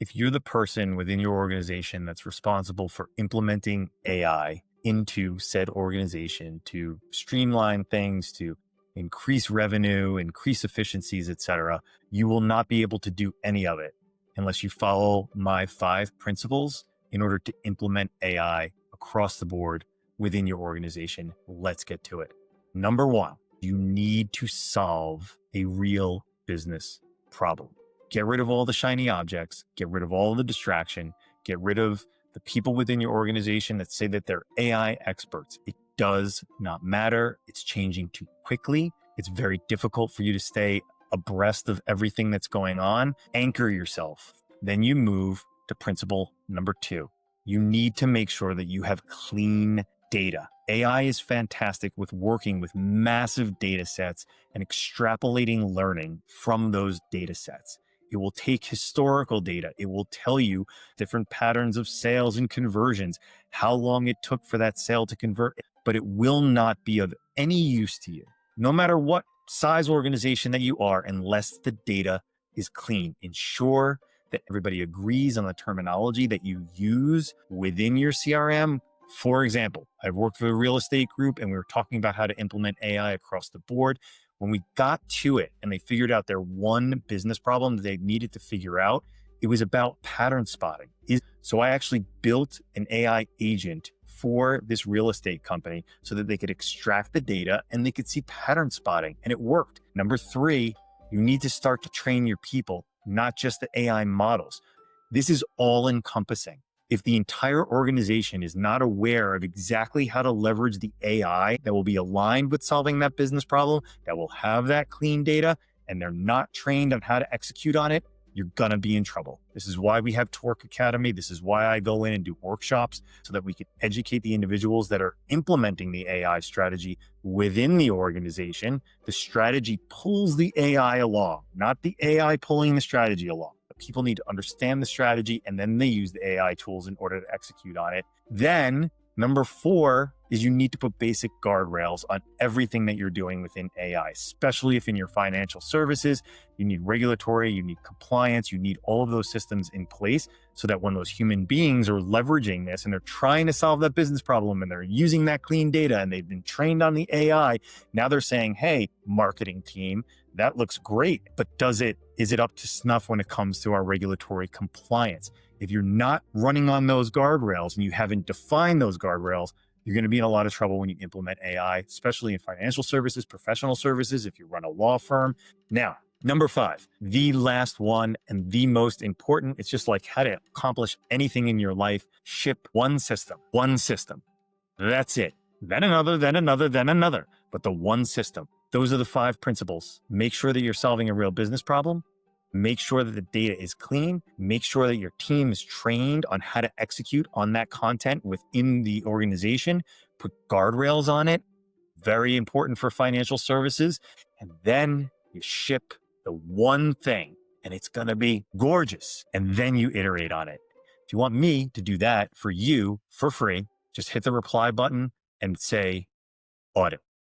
If you're the person within your organization that's responsible for implementing AI into said organization to streamline things, to increase revenue, increase efficiencies, etc., you will not be able to do any of it unless you follow my 5 principles in order to implement AI across the board within your organization. Let's get to it. Number one, you need to solve a real business problem. Get rid of all the shiny objects, get rid of all the distraction, get rid of the people within your organization that say that they're AI experts. It does not matter. It's changing too quickly. It's very difficult for you to stay abreast of everything that's going on. Anchor yourself. Then you move to principle number 2. You need to make sure that you have clean data. AI is fantastic with working with massive data sets and extrapolating learning from those data sets. It will take historical data. It will tell you different patterns of sales and conversions, how long it took for that sale to convert, but it will not be of any use to you, no matter what size organization that you are, unless the data is clean. Ensure that everybody agrees on the terminology that you use within your CRM. For example, I've worked with a real estate group and we were talking about how to implement AI across the board. When we got to it and they figured out their one business problem that they needed to figure out, it was about pattern spotting. So I actually built an AI agent for this real estate company so that they could extract the data and they could see pattern spotting, and it worked. Number 3, you need to start to train your people, not just the AI models. This is all encompassing. If the entire organization is not aware of exactly how to leverage the AI that will be aligned with solving that business problem, that will have that clean data, and they're not trained on how to execute on it, you're going to be in trouble. This is why we have Torque Academy. This is why I go in and do workshops so that we can educate the individuals that are implementing the AI strategy within the organization. The strategy pulls the AI along, not the AI pulling the strategy along. People need to understand the strategy and then they use the AI tools in order to execute on it. Then number 4 is you need to put basic guardrails on everything that you're doing within AI, especially if in your financial services, you need regulatory, you need compliance, you need all of those systems in place so that when those human beings are leveraging this and they're trying to solve that business problem and they're using that clean data and they've been trained on the AI, now they're saying, hey, marketing team, that looks great, but is it up to snuff when it comes to our regulatory compliance? If you're not running on those guardrails and you haven't defined those guardrails, you're going to be in a lot of trouble when you implement AI, especially in financial services, professional services, if you run a law firm. Now, number 5, the last one and the most important, it's just like how to accomplish anything in your life. Ship one system. That's it. Then another, then another, then another. But the one system. Those are the 5 principles. Make sure that you're solving a real business problem. Make sure that the data is clean. Make sure that your team is trained on how to execute on that content within the organization. Put guardrails on it. Very important for financial services. And then you ship the one thing and it's going to be gorgeous. And then you iterate on it. If you want me to do that for you for free, just hit the reply button and say audit.